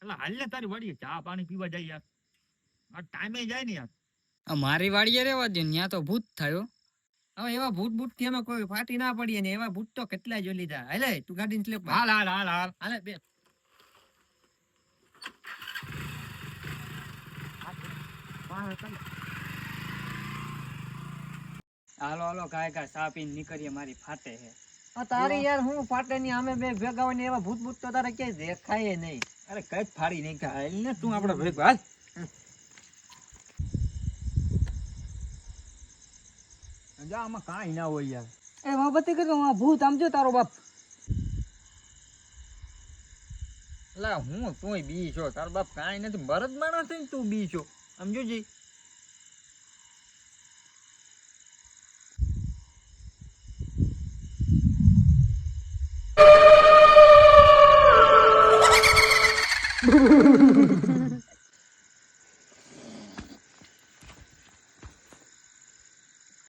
એટલે હાલ ને તારી વાડીએ ચા પાણી પીવા જાય યાર. આ ટાઈમે જાય ને યાર. મારી વાડીએ રહેવા દે, ત્યાં તો ભૂત થયો. હવે એવા ભૂત ભૂત થી અમે કોઈ ફાટી ના પડીએ ને, એવા ભૂત તો કેટલાય જોઈ લીધા. હાલે તું ગાડી સ્લેપ હાલ હાલ હાલ હાલ. હાલે બે હાલો હાલો કાય ચા પીને નીકળીએ, મારી ફાટે છે. તારી યાર હું ફાટે ની અમે બે ભેગા હોય ને એવા ભૂત ભૂત તો તારે ક્યાંય દેખાય નહીં. અરે કઈ ફાડી નહીં હાલ ને તું આપડે ભેગો હાલ. જા આમાં કાંઈ ના હોય યાર. એ બાબતે કર્યો આ ભૂત આમ જો તારો બાપ. લા હું તોય બી છો, તાર બાપ કાંઈ નથી, ભરત માણસ થઈને તું બી છો, સમજો જી.